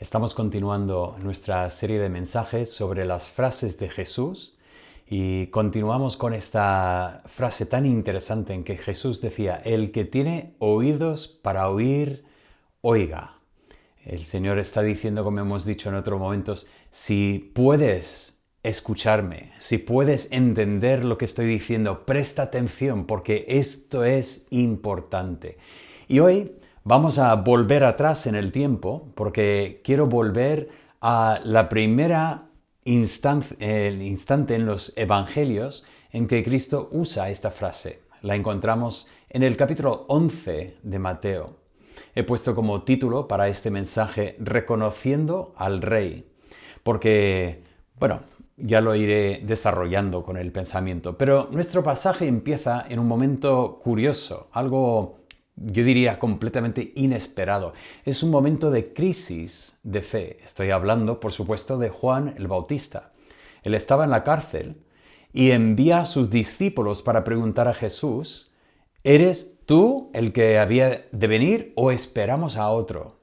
Estamos continuando nuestra serie de mensajes sobre las frases de Jesús y continuamos con esta frase tan interesante en que Jesús decía: el que tiene oídos para oír, oiga. El Señor está diciendo, como hemos dicho en otros momentos, si puedes escucharme, si puedes entender lo que estoy diciendo, presta atención porque esto es importante. Y hoy vamos a volver atrás en el tiempo porque quiero volver a la primera el instante en los evangelios en que Cristo usa esta frase. La encontramos en el capítulo 11 de Mateo. He puesto como título para este mensaje Reconociendo al Rey, porque, bueno, ya lo iré desarrollando con el pensamiento, pero nuestro pasaje empieza en un momento curioso, algo, yo diría, completamente inesperado. Es un momento de crisis de fe. Estoy hablando, por supuesto, de Juan el Bautista. Él estaba en la cárcel y envía a sus discípulos para preguntar a Jesús: ¿eres tú el que había de venir o esperamos a otro?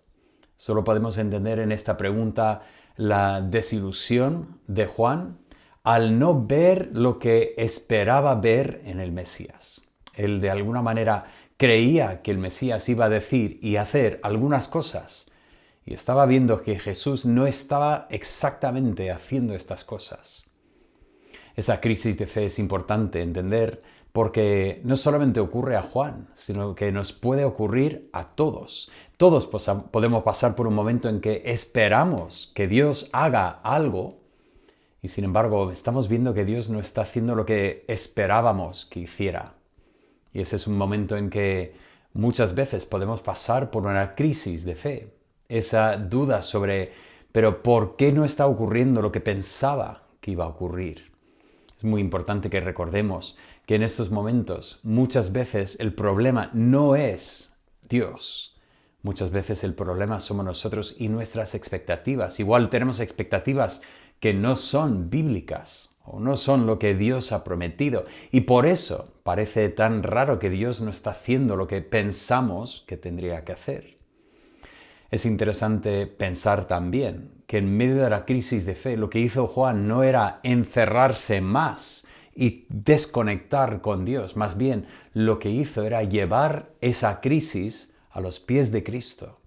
Solo podemos entender en esta pregunta la desilusión de Juan al no ver lo que esperaba ver en el Mesías. Él de alguna manera creía que el Mesías iba a decir y hacer algunas cosas y estaba viendo que Jesús no estaba exactamente haciendo estas cosas. Esa crisis de fe es importante entender porque no solamente ocurre a Juan, sino que nos puede ocurrir a todos. Todos podemos pasar por un momento en que esperamos que Dios haga algo y sin embargo estamos viendo que Dios no está haciendo lo que esperábamos que hiciera. Y ese es un momento en que muchas veces podemos pasar por una crisis de fe. Esa duda sobre, pero ¿por qué no está ocurriendo lo que pensaba que iba a ocurrir? Es muy importante que recordemos que en estos momentos muchas veces el problema no es Dios. Muchas veces el problema somos nosotros y nuestras expectativas. Igual tenemos expectativas que no son bíblicas o no son lo que Dios ha prometido. Y por eso parece tan raro que Dios no está haciendo lo que pensamos que tendría que hacer. Es interesante pensar también que en medio de la crisis de fe lo que hizo Juan no era encerrarse más y desconectar con Dios. Más bien, lo que hizo era llevar esa crisis a los pies de Cristo.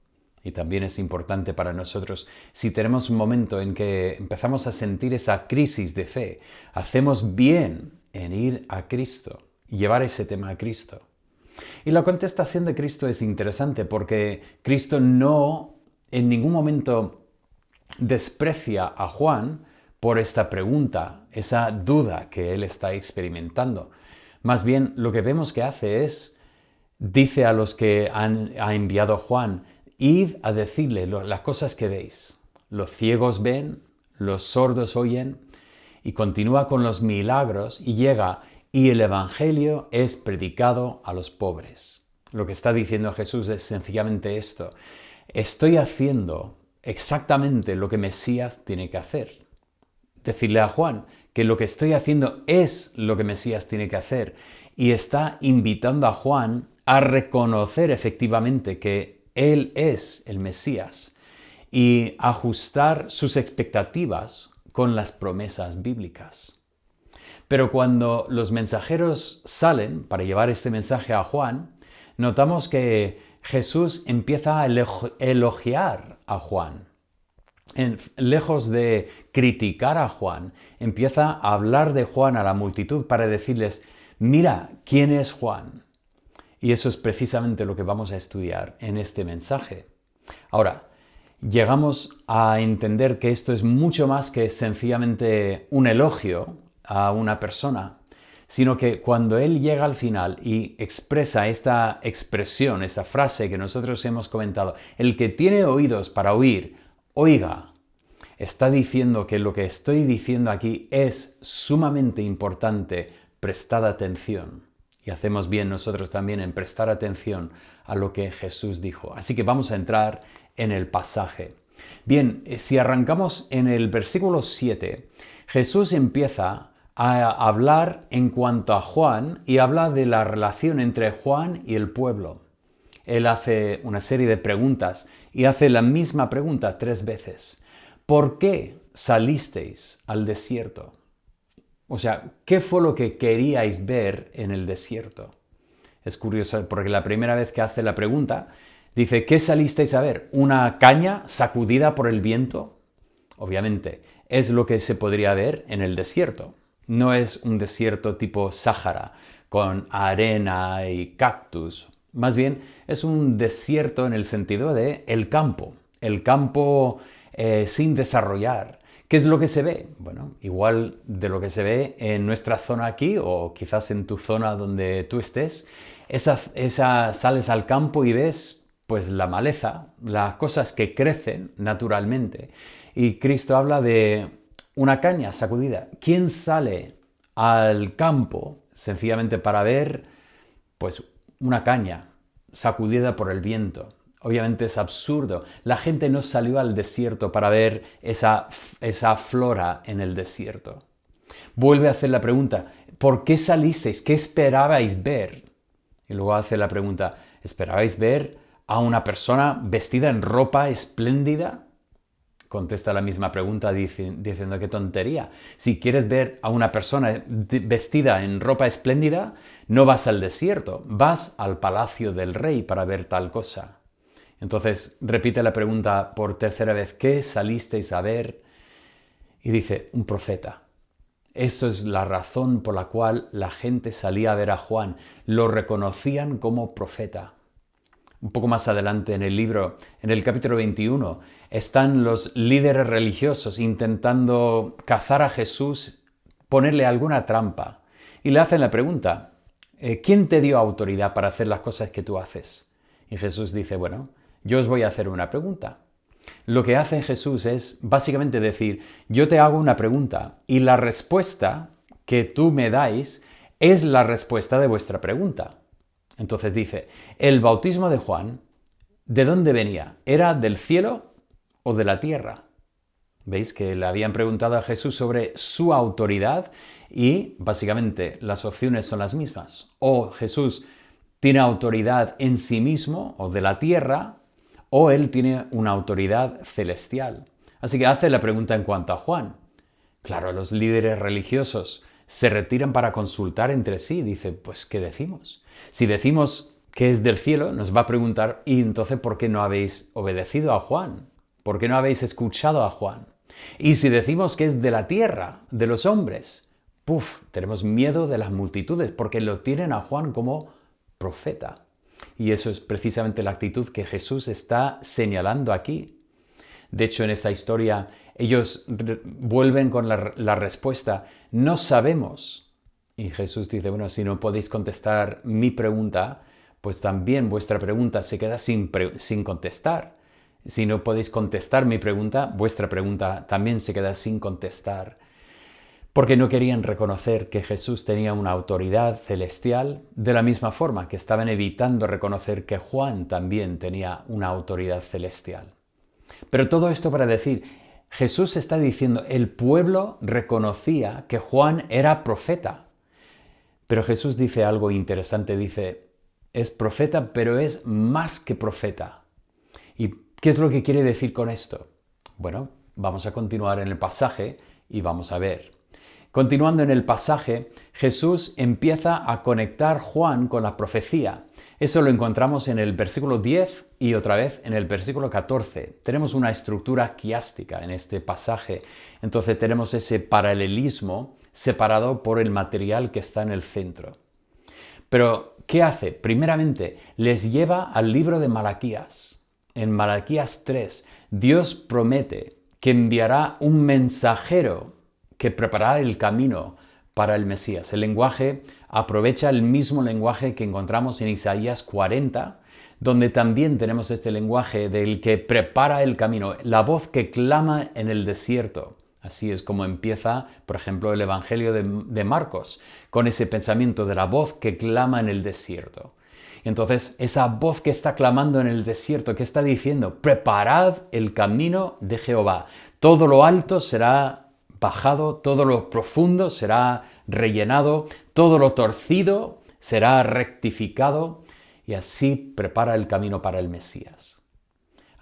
Y también es importante para nosotros, si tenemos un momento en que empezamos a sentir esa crisis de fe, hacemos bien en ir a Cristo y llevar ese tema a Cristo. Y la contestación de Cristo es interesante porque Cristo no en ningún momento desprecia a Juan por esta pregunta, esa duda que él está experimentando. Más bien, lo que vemos que hace es, dice a los que ha enviado Juan: id a decirle las cosas que veis. Los ciegos ven, los sordos oyen, y continúa con los milagros y llega: y el Evangelio es predicado a los pobres. Lo que está diciendo Jesús es sencillamente esto: estoy haciendo exactamente lo que Mesías tiene que hacer. Decirle a Juan que lo que estoy haciendo es lo que Mesías tiene que hacer, y está invitando a Juan a reconocer efectivamente que él es el Mesías y ajustar sus expectativas con las promesas bíblicas. Pero cuando los mensajeros salen para llevar este mensaje a Juan, notamos que Jesús empieza a elogiar a Juan. Lejos de criticar a Juan, empieza a hablar de Juan a la multitud para decirles: mira, ¿quién es Juan? Y eso es precisamente lo que vamos a estudiar en este mensaje. Ahora, llegamos a entender que esto es mucho más que sencillamente un elogio a una persona, sino que cuando él llega al final y expresa esta expresión, esta frase que nosotros hemos comentado: el que tiene oídos para oír, oiga, está diciendo que lo que estoy diciendo aquí es sumamente importante, prestad atención. Y hacemos bien nosotros también en prestar atención a lo que Jesús dijo. Así que vamos a entrar en el pasaje. Bien, si arrancamos en el versículo 7, Jesús empieza a hablar en cuanto a Juan y habla de la relación entre Juan y el pueblo. Él hace una serie de preguntas y hace la misma pregunta 3 veces. ¿Por qué salisteis al desierto? O sea, ¿qué fue lo que queríais ver en el desierto? Es curioso porque la primera vez que hace la pregunta, dice, ¿qué salisteis a ver? ¿Una caña sacudida por el viento? Obviamente, es lo que se podría ver en el desierto. No es un desierto tipo Sáhara, con arena y cactus. Más bien, es un desierto en el sentido de el campo sin desarrollar. ¿Qué es lo que se ve? Bueno, igual de lo que se ve en nuestra zona aquí o quizás en tu zona donde tú estés, sales al campo y ves pues la maleza, las cosas que crecen naturalmente. Y Cristo habla de una caña sacudida. ¿Quién sale al campo sencillamente para ver pues una caña sacudida por el viento? Obviamente es absurdo. La gente no salió al desierto para ver esa flora en el desierto. Vuelve a hacer la pregunta, ¿por qué salisteis? ¿Qué esperabais ver? Y luego hace la pregunta, ¿esperabais ver a una persona vestida en ropa espléndida? Contesta la misma pregunta diciendo, qué tontería. Si quieres ver a una persona vestida en ropa espléndida, no vas al desierto, vas al palacio del rey para ver tal cosa. Entonces repite la pregunta por tercera vez, ¿qué salisteis a ver? Y dice, un profeta. Eso es la razón por la cual la gente salía a ver a Juan. Lo reconocían como profeta. Un poco más adelante en el libro, en el capítulo 21, están los líderes religiosos intentando cazar a Jesús, ponerle alguna trampa. Y le hacen la pregunta, ¿quién te dio autoridad para hacer las cosas que tú haces? Y Jesús dice, bueno, yo os voy a hacer una pregunta. Lo que hace Jesús es básicamente decir, yo te hago una pregunta y la respuesta que tú me dais es la respuesta de vuestra pregunta. Entonces dice, el bautismo de Juan, ¿de dónde venía? ¿Era del cielo o de la tierra? ¿Veis que le habían preguntado a Jesús sobre su autoridad? Y básicamente las opciones son las mismas. O Jesús tiene autoridad en sí mismo o de la tierra, o él tiene una autoridad celestial. Así que hace la pregunta en cuanto a Juan. Claro, los líderes religiosos se retiran para consultar entre sí. Dice, pues, ¿qué decimos? Si decimos que es del cielo, nos va a preguntar, ¿y entonces por qué no habéis obedecido a Juan? ¿Por qué no habéis escuchado a Juan? Y si decimos que es de la tierra, de los hombres, tenemos miedo de las multitudes porque lo tienen a Juan como profeta. Y eso es precisamente la actitud que Jesús está señalando aquí. De hecho, en esa historia, ellos vuelven con la respuesta, no sabemos. Y Jesús dice, bueno, si no podéis contestar mi pregunta, pues también vuestra pregunta se queda sin contestar. Si no podéis contestar mi pregunta, vuestra pregunta también se queda sin contestar. Porque no querían reconocer que Jesús tenía una autoridad celestial, de la misma forma que estaban evitando reconocer que Juan también tenía una autoridad celestial. Pero todo esto para decir, Jesús está diciendo, el pueblo reconocía que Juan era profeta. Pero Jesús dice algo interesante, dice, es profeta, pero es más que profeta. ¿Y qué es lo que quiere decir con esto? Bueno, vamos a continuar en el pasaje y vamos a ver. Continuando en el pasaje, Jesús empieza a conectar Juan con la profecía. Eso lo encontramos en el versículo 10 y otra vez en el versículo 14. Tenemos una estructura quiástica en este pasaje. Entonces tenemos ese paralelismo separado por el material que está en el centro. Pero, ¿qué hace? Primeramente, les lleva al libro de Malaquías. En Malaquías 3, Dios promete que enviará un mensajero que preparará el camino para el Mesías. El lenguaje aprovecha el mismo lenguaje que encontramos en Isaías 40, donde también tenemos este lenguaje del que prepara el camino, la voz que clama en el desierto. Así es como empieza, por ejemplo, el Evangelio de Marcos, con ese pensamiento de la voz que clama en el desierto. Entonces, esa voz que está clamando en el desierto, que está diciendo, preparad el camino de Jehová. Todo lo alto será bajado, todo lo profundo será rellenado, todo lo torcido será rectificado y así prepara el camino para el Mesías.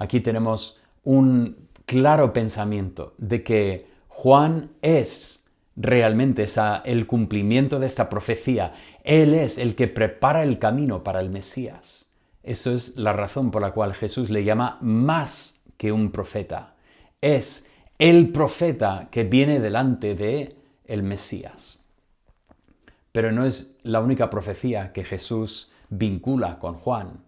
Aquí tenemos un claro pensamiento de que Juan es realmente el cumplimiento de esta profecía. Él es el que prepara el camino para el Mesías. Eso es la razón por la cual Jesús le llama más que un profeta. Es el profeta que viene delante de el Mesías. Pero no es la única profecía que Jesús vincula con Juan.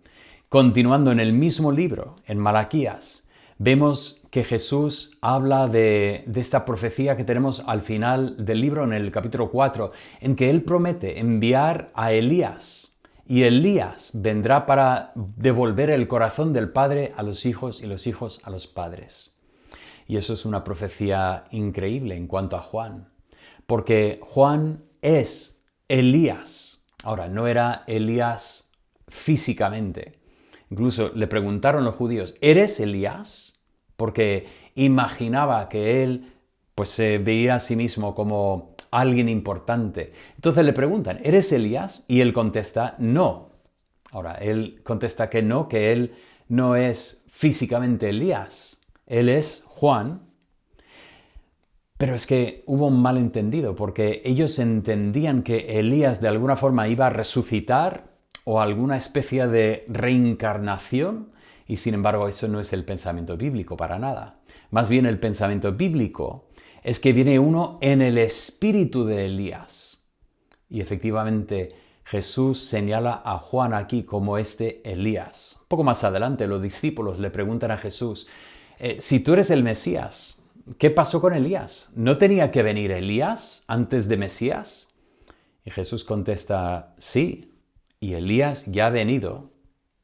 Continuando en el mismo libro, en Malaquías, vemos que Jesús habla de esta profecía que tenemos al final del libro, en el capítulo 4, en que Él promete enviar a Elías. Y Elías vendrá para devolver el corazón del padre a los hijos y los hijos a los padres. Y eso es una profecía increíble en cuanto a Juan, porque Juan es Elías. Ahora, no era Elías físicamente. Incluso le preguntaron los judíos, ¿eres Elías? Porque imaginaba que él pues se veía a sí mismo como alguien importante. Entonces le preguntan, ¿eres Elías? Y él contesta, no. Ahora, él contesta que no, que él no es físicamente Elías. Él es Juan. Pero es que hubo un malentendido, porque ellos entendían que Elías de alguna forma iba a resucitar o alguna especie de reencarnación, y sin embargo eso no es el pensamiento bíblico para nada. Más bien el pensamiento bíblico es que viene uno en el espíritu de Elías. Y efectivamente Jesús señala a Juan aquí como este Elías. Un poco más adelante los discípulos le preguntan a Jesús, si tú eres el Mesías, ¿qué pasó con Elías? ¿No tenía que venir Elías antes de Mesías? Y Jesús contesta, sí. Y Elías ya ha venido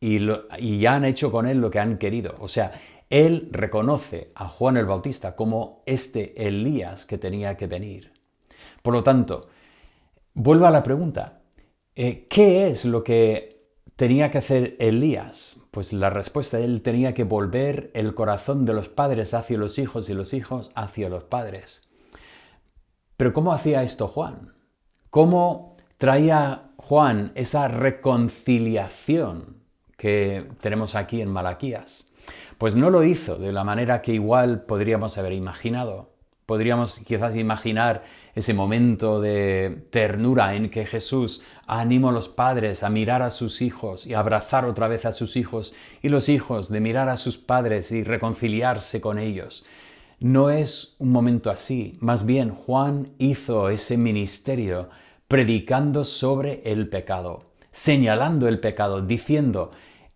y ya han hecho con él lo que han querido. O sea, él reconoce a Juan el Bautista como este Elías que tenía que venir. Por lo tanto, vuelvo a la pregunta. ¿Qué es lo que tenía que hacer Elías? Pues la respuesta, él tenía que volver el corazón de los padres hacia los hijos y los hijos hacia los padres. Pero ¿cómo hacía esto Juan? ¿Cómo traía Juan esa reconciliación que tenemos aquí en Malaquías? Pues no lo hizo de la manera que igual podríamos haber imaginado. Podríamos quizás imaginar ese momento de ternura en que Jesús animó a los padres a mirar a sus hijos y abrazar otra vez a sus hijos, y los hijos de mirar a sus padres y reconciliarse con ellos. No es un momento así. Más bien, Juan hizo ese ministerio predicando sobre el pecado, señalando el pecado, diciendo,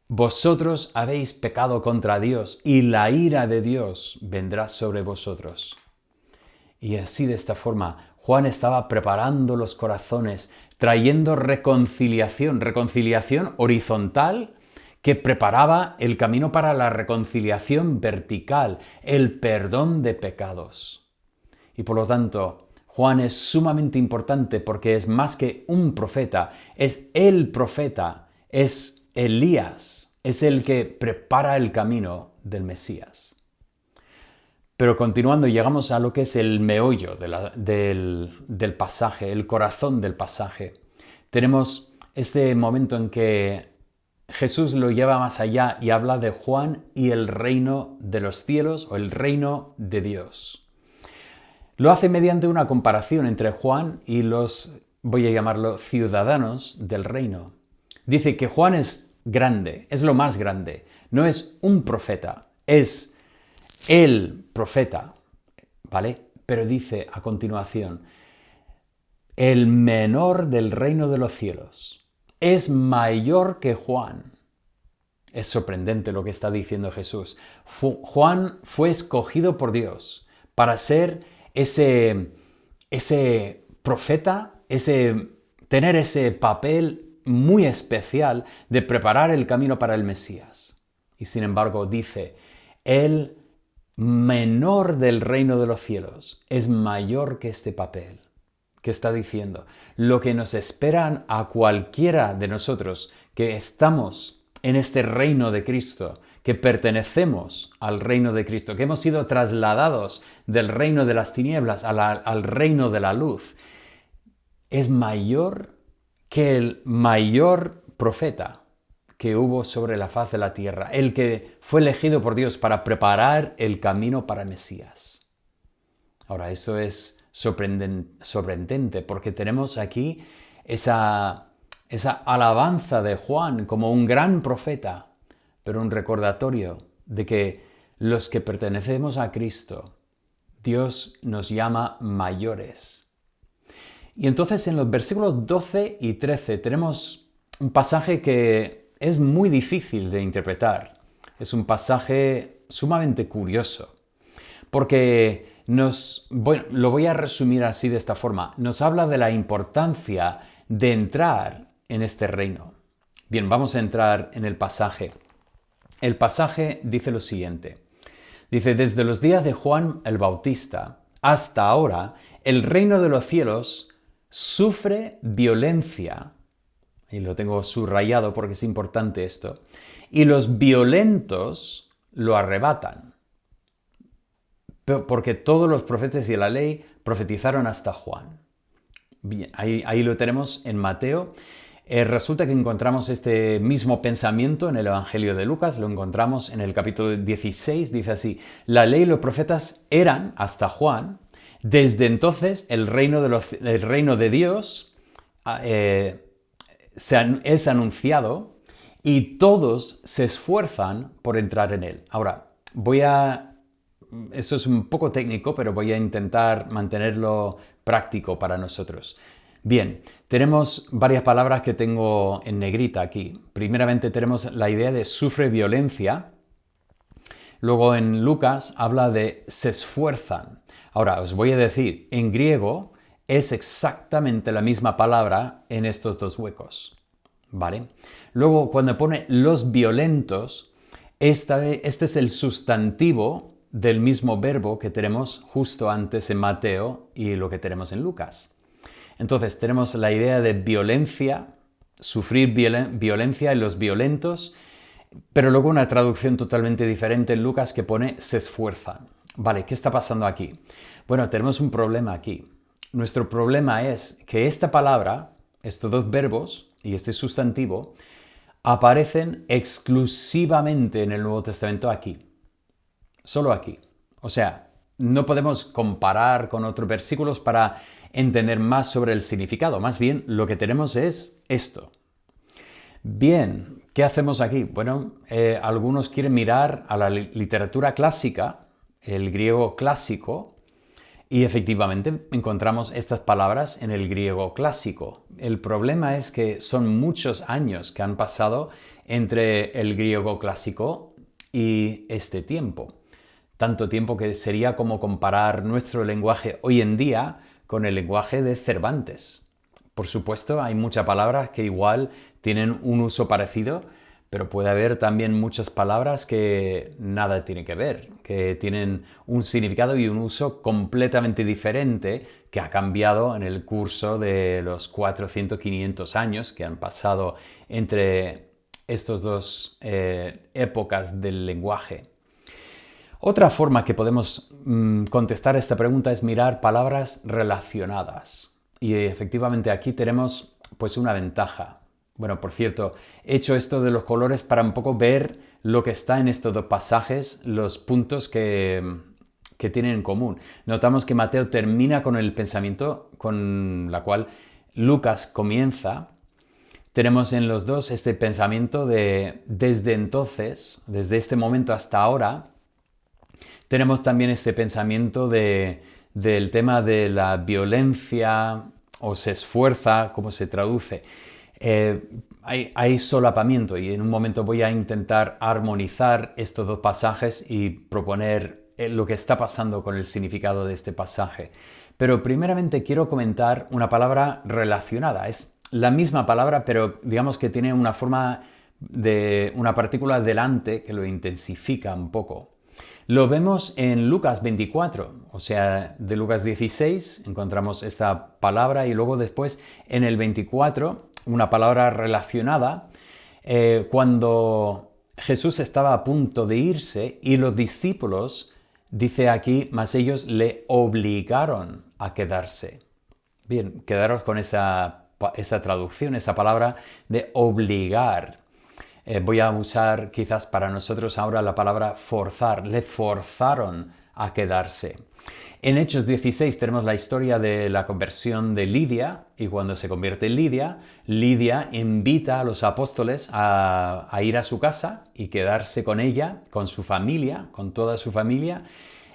vosotros habéis pecado contra Dios y la ira de Dios vendrá sobre vosotros. Y así de esta forma, Juan estaba preparando los corazones, trayendo reconciliación horizontal que preparaba el camino para la reconciliación vertical, el perdón de pecados. Y por lo tanto, Juan es sumamente importante porque es más que un profeta, es el profeta, es Elías, es el que prepara el camino del Mesías. Pero continuando, llegamos a lo que es el meollo del pasaje, el corazón del pasaje. Tenemos este momento en que Jesús lo lleva más allá y habla de Juan y el reino de los cielos o el reino de Dios. Lo hace mediante una comparación entre Juan y los, voy a llamarlo, ciudadanos del reino. Dice que Juan es grande, es lo más grande. No es un profeta, es el profeta, ¿vale? Pero dice a continuación, el menor del reino de los cielos es mayor que Juan. Es sorprendente lo que está diciendo Jesús. Juan fue escogido por Dios para ser ese profeta, tener ese papel muy especial de preparar el camino para el Mesías. Y sin embargo dice, el menor del reino de los cielos es mayor que este papel. ¿Qué está diciendo? Lo que nos esperan a cualquiera de nosotros que estamos en este reino de Cristo, que pertenecemos al reino de Cristo, que hemos sido trasladados del reino de las tinieblas al reino de la luz, es mayor que el mayor profeta que hubo sobre la faz de la tierra, el que fue elegido por Dios para preparar el camino para el Mesías. Ahora, eso es sorprendente porque tenemos aquí esa alabanza de Juan como un gran profeta, pero un recordatorio de que los que pertenecemos a Cristo, Dios nos llama mayores. Y entonces en los versículos 12 y 13 tenemos un pasaje que es muy difícil de interpretar. Es un pasaje sumamente curioso, porque lo voy a resumir así de esta forma. Nos habla de la importancia de entrar en este reino. Bien, vamos a entrar en el pasaje. El pasaje dice lo siguiente. Dice, desde los días de Juan el Bautista hasta ahora, el reino de los cielos sufre violencia, y lo tengo subrayado porque es importante esto, y los violentos lo arrebatan. Porque todos los profetas y la ley profetizaron hasta Juan. Bien, ahí lo tenemos en Mateo. Resulta que encontramos este mismo pensamiento en el Evangelio de Lucas, lo encontramos en el capítulo 16, dice así, la ley y los profetas eran hasta Juan, desde entonces el reino de Dios es anunciado y todos se esfuerzan por entrar en él. Ahora, eso es un poco técnico, pero voy a intentar mantenerlo práctico para nosotros. Bien, tenemos varias palabras que tengo en negrita aquí. Primeramente tenemos la idea de sufre violencia. Luego en Lucas habla de se esfuerzan. Ahora, os voy a decir, en griego es exactamente la misma palabra en estos dos huecos. ¿Vale? Luego, cuando pone los violentos, este es el sustantivo del mismo verbo que tenemos justo antes en Mateo y lo que tenemos en Lucas. Entonces, tenemos la idea de violencia, sufrir violencia en los violentos, pero luego una traducción totalmente diferente en Lucas que pone se esfuerzan. Vale, ¿qué está pasando aquí? Bueno, tenemos un problema aquí. Nuestro problema es que esta palabra, estos dos verbos y este sustantivo, aparecen exclusivamente en el Nuevo Testamento aquí. Solo aquí. O sea, no podemos comparar con otros versículos para entender más sobre el significado. Más bien, lo que tenemos es esto. Bien, ¿qué hacemos aquí? Bueno, algunos quieren mirar a la literatura clásica, el griego clásico, y efectivamente encontramos estas palabras en el griego clásico. El problema es que son muchos años que han pasado entre el griego clásico y este tiempo. Tanto tiempo que sería como comparar nuestro lenguaje hoy en día con el lenguaje de Cervantes. Por supuesto, hay muchas palabras que igual tienen un uso parecido, pero puede haber también muchas palabras que nada tienen que ver, que tienen un significado y un uso completamente diferente que ha cambiado en el curso de los 400, 500 años que han pasado entre estas dos épocas del lenguaje. Otra forma que podemos contestar a esta pregunta es mirar palabras relacionadas. Y efectivamente aquí tenemos pues una ventaja. Bueno, por cierto, he hecho esto de los colores para un poco ver lo que está en estos dos pasajes, los puntos que tienen en común. Notamos que Mateo termina con el pensamiento con la cual Lucas comienza. Tenemos en los dos este pensamiento de desde entonces, desde este momento hasta ahora. Tenemos también este pensamiento del tema de la violencia o se esfuerza, ¿cómo se traduce? Hay solapamiento y en un momento voy a intentar armonizar estos dos pasajes y proponer lo que está pasando con el significado de este pasaje. Pero primeramente quiero comentar una palabra relacionada. Es la misma palabra, pero digamos que tiene una forma de una partícula delante que lo intensifica un poco. Lo vemos en Lucas 24, o sea, de Lucas 16 encontramos esta palabra y luego después en el 24 una palabra relacionada cuando Jesús estaba a punto de irse y los discípulos, dice aquí, mas ellos le obligaron a quedarse. Bien, quedaros con esa traducción, esa palabra de obligar. Voy a usar quizás para nosotros ahora la palabra forzar. Le forzaron a quedarse. En Hechos 16 tenemos la historia de la conversión de Lidia, y cuando se convierte en Lidia, Lidia invita a los apóstoles a ir a su casa y quedarse con ella, con su familia, con toda su familia,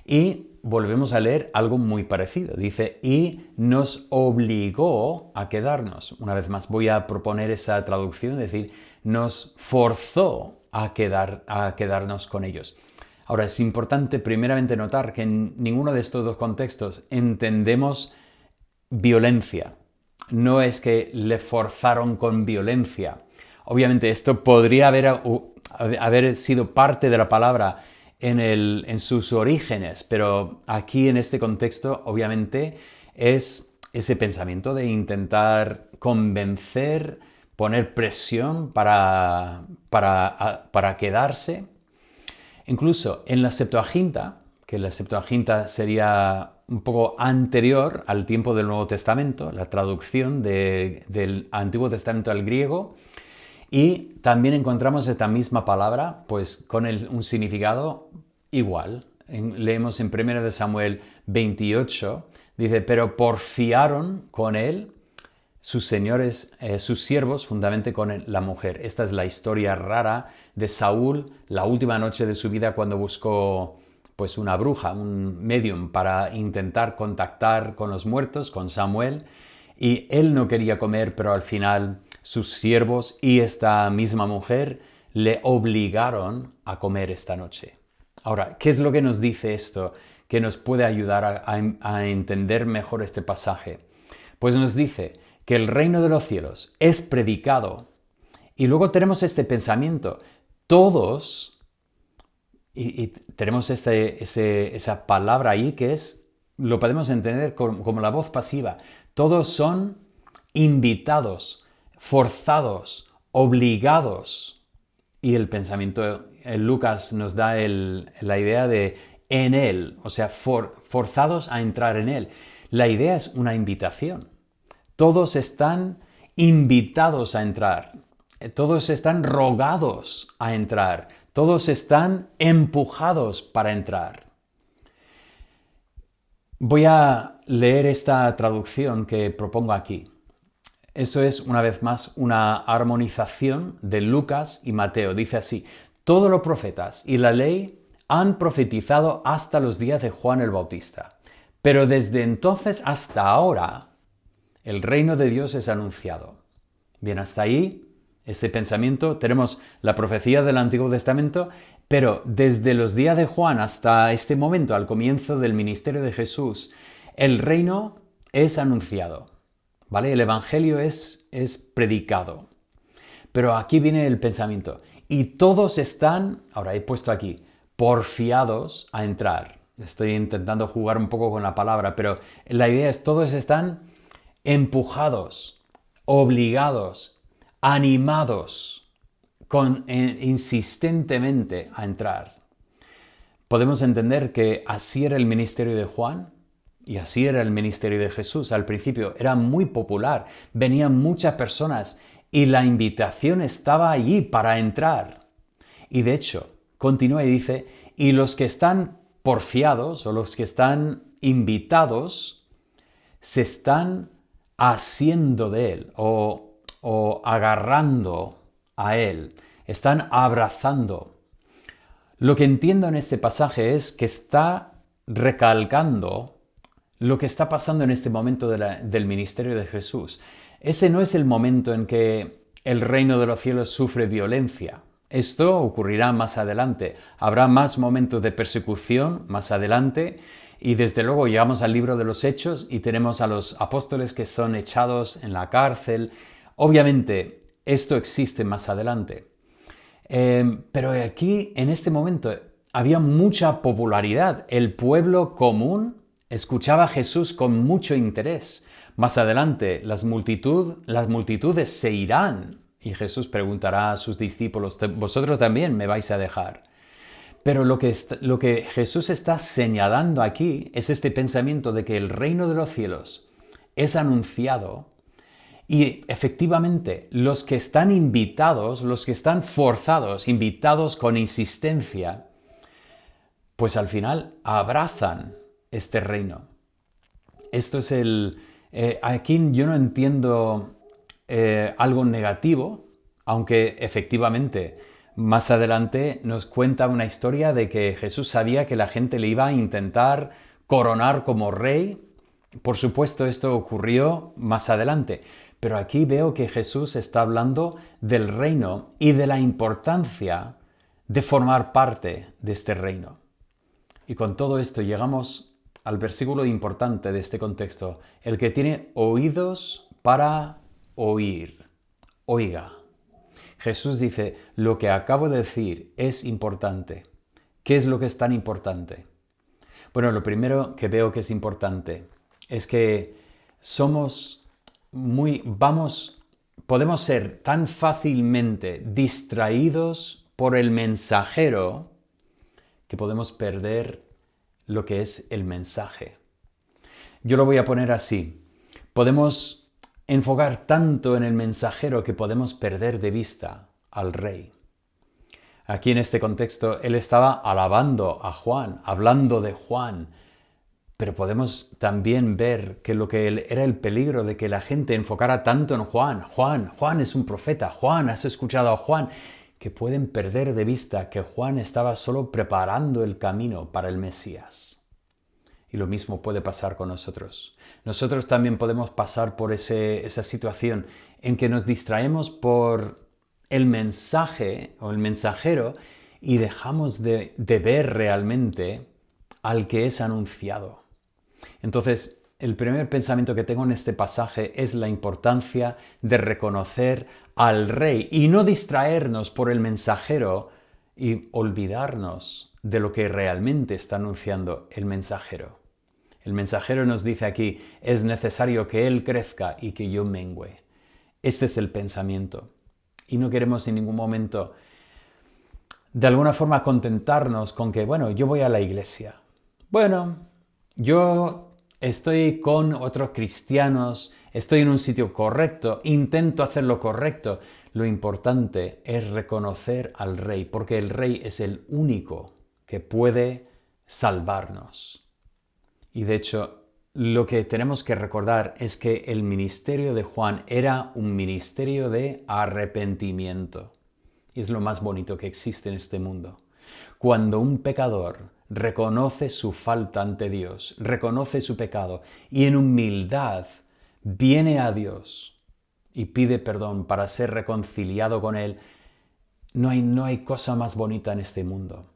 y volvemos a leer algo muy parecido. Dice, y nos obligó a quedarnos. Una vez más voy a proponer esa traducción, es decir, nos forzó a quedarnos con ellos. Ahora, es importante primeramente notar que en ninguno de estos dos contextos entendemos violencia. No es que le forzaron con violencia. Obviamente esto podría haber sido parte de la palabra en sus orígenes, pero aquí en este contexto obviamente es ese pensamiento de intentar convencer, poner presión para quedarse. Incluso en la Septuaginta, que la Septuaginta sería un poco anterior al tiempo del Nuevo Testamento, la traducción del Antiguo Testamento al griego, y también encontramos esta misma palabra, pues con un significado igual. Leemos en 1 Samuel 28, dice, pero porfiaron con él sus señores, sus siervos, juntamente con la mujer. Esta es la historia rara de Saúl, la última noche de su vida cuando buscó pues una bruja, un medium, para intentar contactar con los muertos, con Samuel, y él no quería comer, pero al final sus siervos y esta misma mujer le obligaron a comer esta noche. Ahora, ¿qué es lo que nos dice esto que nos puede ayudar a entender mejor este pasaje? Pues nos dice que el reino de los cielos es predicado. Y luego tenemos este pensamiento. Todos, y tenemos esa palabra ahí que lo podemos entender como la voz pasiva. Todos son invitados, forzados, obligados. Y el pensamiento, Lucas nos da la idea de en él, o sea, forzados a entrar en él. La idea es una invitación. Todos están invitados a entrar, todos están rogados a entrar, todos están empujados para entrar. Voy a leer esta traducción que propongo aquí. Eso es, una vez más, una armonización de Lucas y Mateo. Dice así, todos los profetas y la ley han profetizado hasta los días de Juan el Bautista, pero desde entonces hasta ahora el reino de Dios es anunciado. Bien, hasta ahí, ese pensamiento, tenemos la profecía del Antiguo Testamento, pero desde los días de Juan hasta este momento, al comienzo del ministerio de Jesús, el reino es anunciado, ¿vale? El Evangelio es predicado. Pero aquí viene el pensamiento, y todos están, ahora he puesto aquí, porfiados a entrar. Estoy intentando jugar un poco con la palabra, pero la idea es todos están empujados, obligados, animados, insistentemente a entrar. Podemos entender que así era el ministerio de Juan y así era el ministerio de Jesús. Al principio era muy popular, venían muchas personas y la invitación estaba allí para entrar. Y de hecho, continúa y dice, y los que están porfiados o los que están invitados se están asiendo de él o agarrando a él, están abrazando. Lo que entiendo en este pasaje es que está recalcando lo que está pasando en este momento del ministerio de Jesús. Ese no es el momento en que el reino de los cielos sufre violencia. Esto ocurrirá más adelante. Habrá más momentos de persecución más adelante. Y desde luego llegamos al libro de los Hechos y tenemos a los apóstoles que son echados en la cárcel. Obviamente, esto existe más adelante. Pero aquí, en este momento, había mucha popularidad. El pueblo común escuchaba a Jesús con mucho interés. Más adelante, las multitudes se irán y Jesús preguntará a sus discípulos, ¿vosotros también me vais a dejar? Pero lo que Jesús está señalando aquí es este pensamiento de que el reino de los cielos es anunciado Y efectivamente, los que están invitados, los que están forzados, invitados con insistencia, pues al final abrazan este reino. Esto es aquí yo no entiendo algo negativo, aunque efectivamente más adelante nos cuenta una historia de que Jesús sabía que la gente le iba a intentar coronar como rey. Por supuesto, esto ocurrió más adelante, pero aquí veo que Jesús está hablando del reino y de la importancia de formar parte de este reino. Y con todo esto llegamos al versículo importante de este contexto, el que tiene oídos para oír. Oiga. Jesús dice, lo que acabo de decir es importante. ¿Qué es lo que es tan importante? Bueno, lo primero que veo que es importante es que podemos ser tan fácilmente distraídos por el mensajero que podemos perder lo que es el mensaje. Yo lo voy a poner así. Podemos enfocar tanto en el mensajero que podemos perder de vista al rey. Aquí en este contexto él estaba alabando a Juan, hablando de Juan, pero podemos también ver que era el peligro de que la gente enfocara tanto en Juan. Juan es un profeta. Juan, has escuchado a Juan, que pueden perder de vista que Juan estaba solo preparando el camino para el Mesías. Y lo mismo puede pasar con nosotros. Nosotros también podemos pasar por esa situación en que nos distraemos por el mensaje o el mensajero y dejamos de ver realmente al que es anunciado. Entonces, el primer pensamiento que tengo en este pasaje es la importancia de reconocer al rey y no distraernos por el mensajero y olvidarnos de lo que realmente está anunciando el mensajero. El mensajero nos dice aquí, es necesario que él crezca y que yo mengüe. Este es el pensamiento. Y no queremos en ningún momento, de alguna forma, contentarnos con que, bueno, yo voy a la iglesia. Bueno, yo estoy con otros cristianos, estoy en un sitio correcto, intento hacer lo correcto. Lo importante es reconocer al Rey, porque el Rey es el único que puede salvarnos. Y de hecho, lo que tenemos que recordar es que el ministerio de Juan era un ministerio de arrepentimiento. Y es lo más bonito que existe en este mundo. Cuando un pecador reconoce su falta ante Dios, reconoce su pecado y en humildad viene a Dios y pide perdón para ser reconciliado con Él, no hay cosa más bonita en este mundo.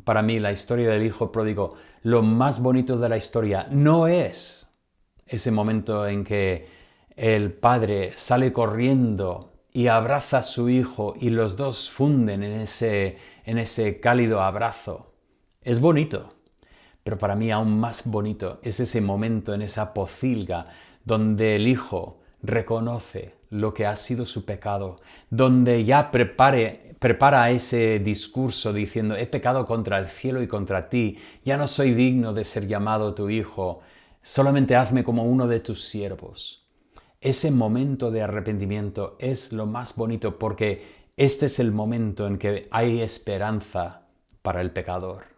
Para mí, la historia del hijo pródigo, lo más bonito de la historia no es ese momento en que el padre sale corriendo y abraza a su hijo y los dos funden en ese cálido abrazo. Es bonito, pero para mí aún más bonito es ese momento en esa pocilga donde el hijo reconoce lo que ha sido su pecado, donde ya prepara ese discurso diciendo, he pecado contra el cielo y contra ti, ya no soy digno de ser llamado tu hijo, solamente hazme como uno de tus siervos. Ese momento de arrepentimiento es lo más bonito porque este es el momento en que hay esperanza para el pecador.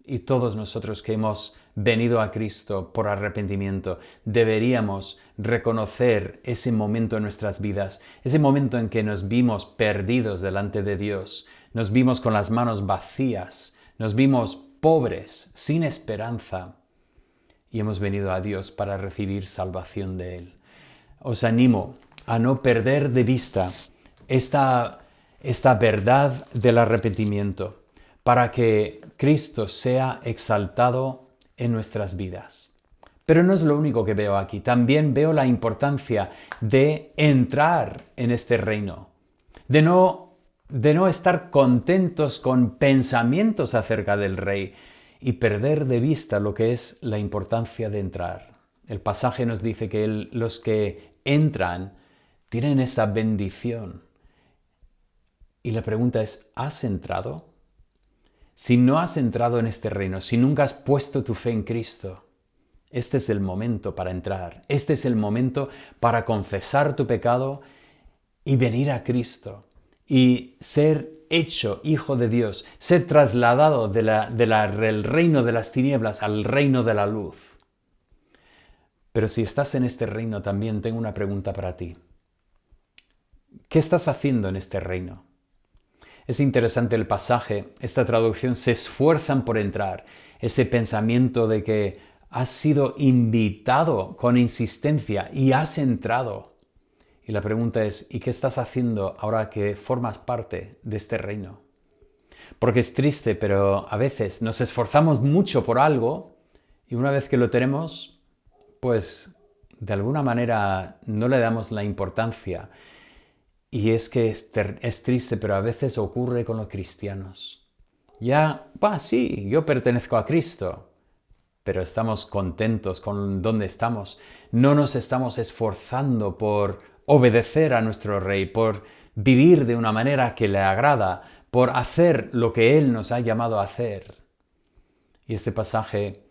Y todos nosotros que hemos venido a Cristo por arrepentimiento, deberíamos reconocer ese momento en nuestras vidas, ese momento en que nos vimos perdidos delante de Dios, nos vimos con las manos vacías, nos vimos pobres, sin esperanza, y hemos venido a Dios para recibir salvación de Él. Os animo a no perder de vista esta verdad del arrepentimiento, para que Cristo sea exaltado en nuestras vidas. Pero no es lo único que veo aquí. También veo la importancia de entrar en este reino, de no estar contentos con pensamientos acerca del Rey y perder de vista lo que es la importancia de entrar. El pasaje nos dice que los que entran tienen esa bendición. Y la pregunta es, ¿has entrado? Si no has entrado en este reino, si nunca has puesto tu fe en Cristo, Este es el momento para entrar. Este es el momento para confesar tu pecado y venir a Cristo y ser hecho hijo de Dios, ser trasladado del reino de las tinieblas al reino de la luz. Pero si estás en este reino, también tengo una pregunta para ti. ¿Qué estás haciendo en este reino? Es interesante el pasaje, esta traducción, se esfuerzan por entrar. Ese pensamiento de que has sido invitado con insistencia y has entrado. Y la pregunta es, ¿y qué estás haciendo ahora que formas parte de este reino? Porque es triste, pero a veces nos esforzamos mucho por algo y una vez que lo tenemos, pues de alguna manera no le damos la importancia. Y es que es triste, pero a veces ocurre con los cristianos. Sí, yo pertenezco a Cristo, pero estamos contentos con donde estamos. No nos estamos esforzando por obedecer a nuestro Rey, por vivir de una manera que le agrada, por hacer lo que Él nos ha llamado a hacer. Y este pasaje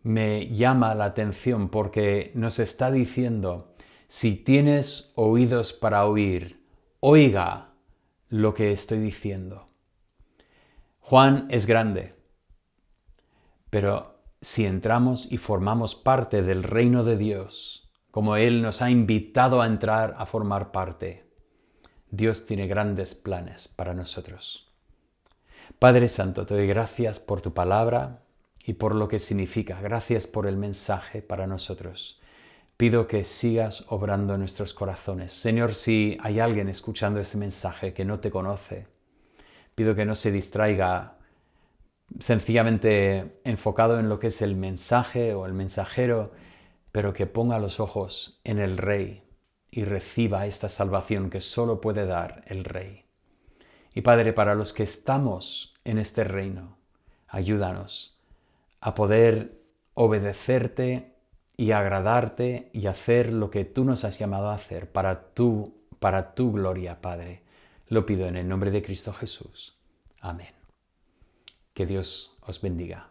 me llama la atención porque nos está diciendo, si tienes oídos para oír, oiga lo que estoy diciendo. Juan es grande, pero si entramos y formamos parte del reino de Dios, como Él nos ha invitado a entrar a formar parte, Dios tiene grandes planes para nosotros. Padre Santo, te doy gracias por tu palabra y por lo que significa. Gracias por el mensaje para nosotros. Pido que sigas obrando en nuestros corazones. Señor, si hay alguien escuchando este mensaje que no te conoce, pido que no se distraiga sencillamente enfocado en lo que es el mensaje o el mensajero, pero que ponga los ojos en el Rey y reciba esta salvación que solo puede dar el Rey. Y Padre, para los que estamos en este reino, ayúdanos a poder obedecerte y agradarte y hacer lo que tú nos has llamado a hacer para tu gloria, Padre. Lo pido en el nombre de Cristo Jesús. Amén. Que Dios os bendiga.